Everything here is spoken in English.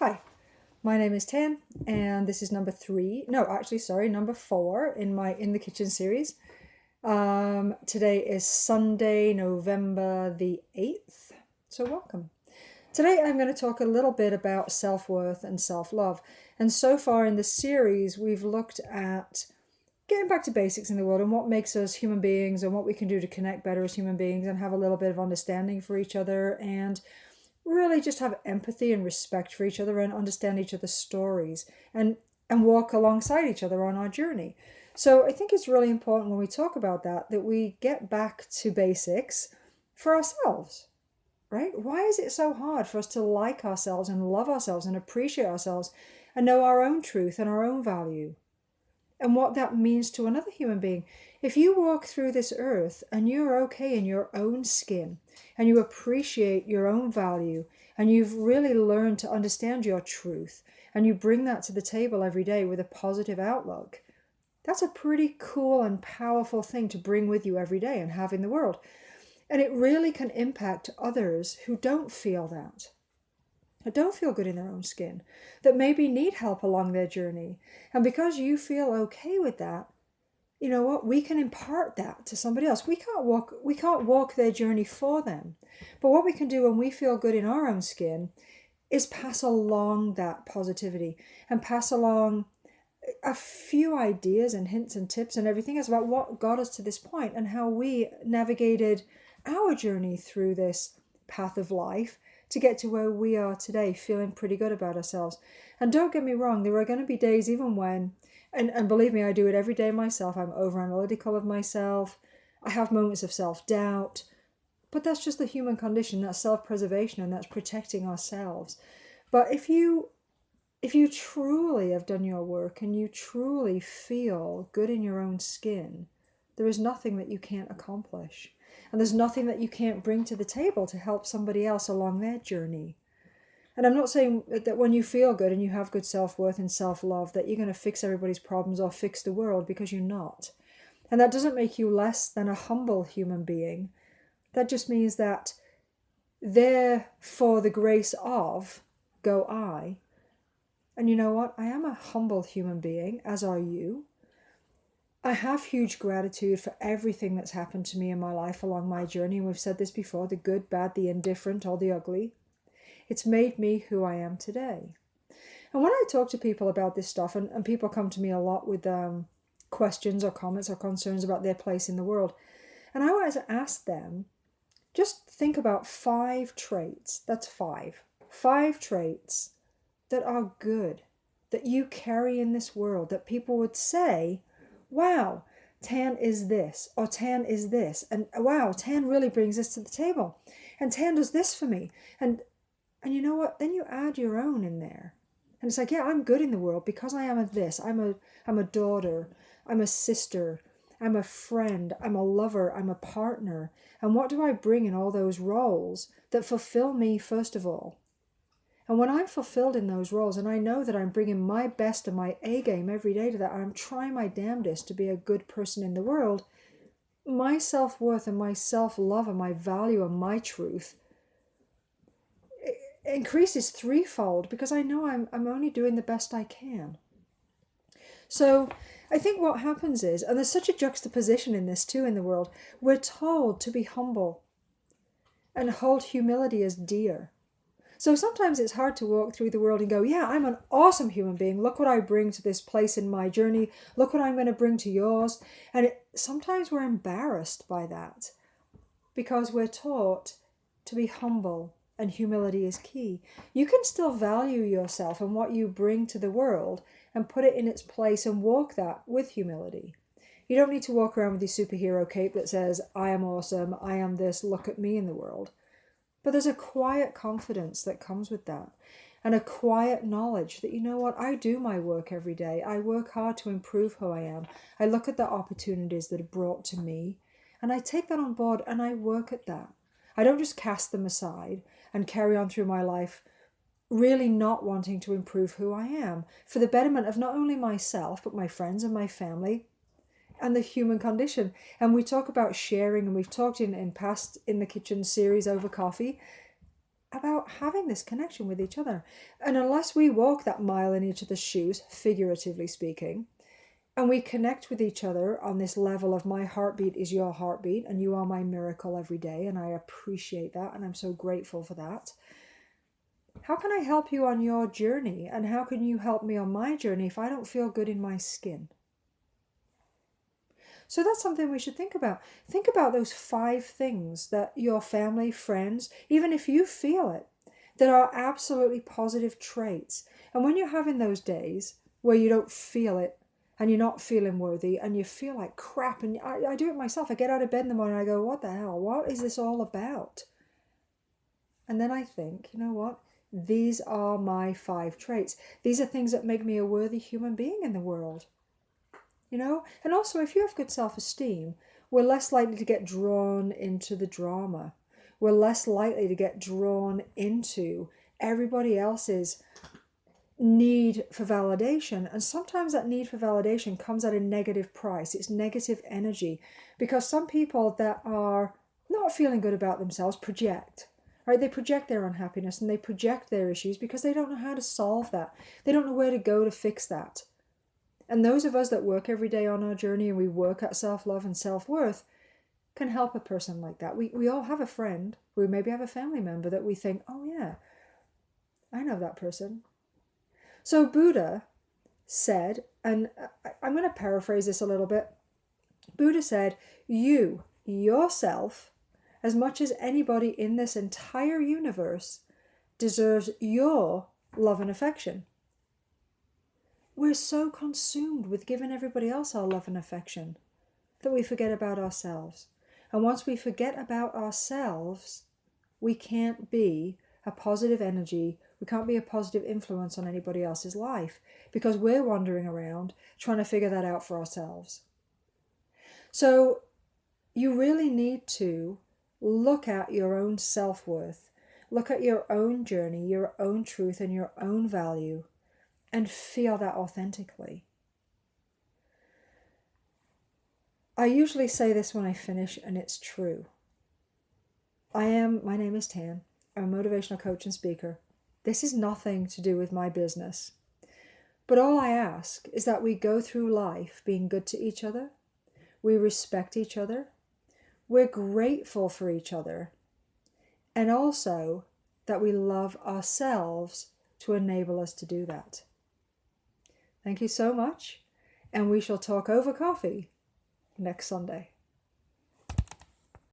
Hi, my name is Tan, and this is number three. No, actually, sorry, number four in my In the Kitchen series. Today is Sunday, November the 8th. So welcome. Today I'm going to talk a little bit about self-worth and self-love. And so far in this series, we've looked at getting back to basics in the world and what makes us human beings and what we can do to connect better as human beings and have a little bit of understanding for each other and really just have empathy and respect for each other and understand each other's stories and walk alongside each other on our journey. So I think it's really important when we talk about that we get back to basics for ourselves, right? Why is it so hard for us to like ourselves and love ourselves and appreciate ourselves and know our own truth and our own value and what that means to another human being? If you walk through this earth and you're okay in your own skin and you appreciate your own value and you've really learned to understand your truth and you bring that to the table every day with a positive outlook, that's a pretty cool and powerful thing to bring with you every day and have in the world. And it really can impact others who don't feel that don't feel good in their own skin, that maybe need help along their journey. And because you feel okay with that, you know what, we can impart that to somebody else. We can't walk their journey for them. But what we can do when we feel good in our own skin is pass along that positivity and pass along a few ideas and hints and tips and everything else about what got us to this point and how we navigated our journey through this path of life to get to where we are today, feeling pretty good about ourselves. And don't get me wrong, there are going to be days even when, and believe me, I do it every day myself, I'm over analytical of myself, I have moments of self-doubt, but that's just the human condition, that's self-preservation and that's protecting ourselves. But if you truly have done your work and you truly feel good in your own skin, there is nothing that you can't accomplish. And there's nothing that you can't bring to the table to help somebody else along their journey. And I'm not saying that when you feel good and you have good self-worth and self-love that you're going to fix everybody's problems or fix the world, because you're not. And that doesn't make you less than a humble human being. That just means that there for the grace of go I. And you know what? I am a humble human being, as are you. I have huge gratitude for everything that's happened to me in my life along my journey. And we've said this before, the good, bad, the indifferent, or the ugly. It's made me who I am today. And when I talk to people about this stuff, and people come to me a lot with questions or comments or concerns about their place in the world, and I always ask them, just think about 5 traits. That's five. 5 traits that are good, that you carry in this world, that people would say, wow, Tan is this, or Tan is this, and wow, Tan really brings this to the table, and Tan does this for me, and you know what? Then you add your own in there, and it's like, yeah, I'm good in the world because I am a this. I'm a daughter. I'm a sister. I'm a friend. I'm a lover. I'm a partner. And what do I bring in all those roles that fulfill me first of all? And when I'm fulfilled in those roles, and I know that I'm bringing my best and my A game every day to that, and I'm trying my damnedest to be a good person in the world, my self-worth and my self-love and my value and my truth increases threefold because I know I'm only doing the best I can. So I think what happens is, and there's such a juxtaposition in this too in the world, we're told to be humble and hold humility as dear. So sometimes it's hard to walk through the world and go, yeah, I'm an awesome human being. Look what I bring to this place in my journey. Look what I'm going to bring to yours. And sometimes we're embarrassed by that because we're taught to be humble and humility is key. You can still value yourself and what you bring to the world and put it in its place and walk that with humility. You don't need to walk around with your superhero cape that says, I am awesome, I am this, look at me in the world. But there's a quiet confidence that comes with that, and a quiet knowledge that, you know what, I do my work every day. I work hard to improve who I am. I look at the opportunities that are brought to me, and I take that on board and I work at that. I don't just cast them aside and carry on through my life really not wanting to improve who I am for the betterment of not only myself, but my friends and my family and the human condition. And we talk about sharing, and we've talked in past In the Kitchen series over coffee about having this connection with each other. And unless we walk that mile in each other's shoes, figuratively speaking, and we connect with each other on this level of my heartbeat is your heartbeat and you are my miracle every day, and I appreciate that and I'm so grateful for that. How can I help you on your journey, and how can you help me on my journey if I don't feel good in my skin? So that's something we should think about. Think about those 5 things that your family, friends, even if you feel it, that are absolutely positive traits. And when you're having those days where you don't feel it and you're not feeling worthy and you feel like crap, and I do it myself. I get out of bed in the morning and I go, what the hell? What is this all about? And then I think, you know what? These are my 5 traits. These are things that make me a worthy human being in the world. And also, if you have good self-esteem, we're less likely to get drawn into the drama. We're less likely to get drawn into everybody else's need for validation. And sometimes that need for validation comes at a negative price. It's negative energy, because some people that are not feeling good about themselves project. Right? They project their unhappiness and they project their issues because they don't know how to solve that. They don't know where to go to fix that. And those of us that work every day on our journey and we work at self-love and self-worth can help a person like that. We all have a friend, we maybe have a family member that we think, oh yeah, I know that person. So Buddha said, and I'm going to paraphrase this a little bit. Buddha said, you, yourself, as much as anybody in this entire universe, deserves your love and affection. We're so consumed with giving everybody else our love and affection that we forget about ourselves. And once we forget about ourselves, we can't be a positive energy. We can't be a positive influence on anybody else's life because we're wandering around trying to figure that out for ourselves. So you really need to look at your own self-worth, look at your own journey, your own truth, and your own value, and feel that authentically. I usually say this when I finish, and it's true. My name is Tan. I'm a motivational coach and speaker. This is nothing to do with my business. But all I ask is that we go through life being good to each other. We respect each other. We're grateful for each other. And also that we love ourselves to enable us to do that. Thank you so much, and we shall talk over coffee next Sunday.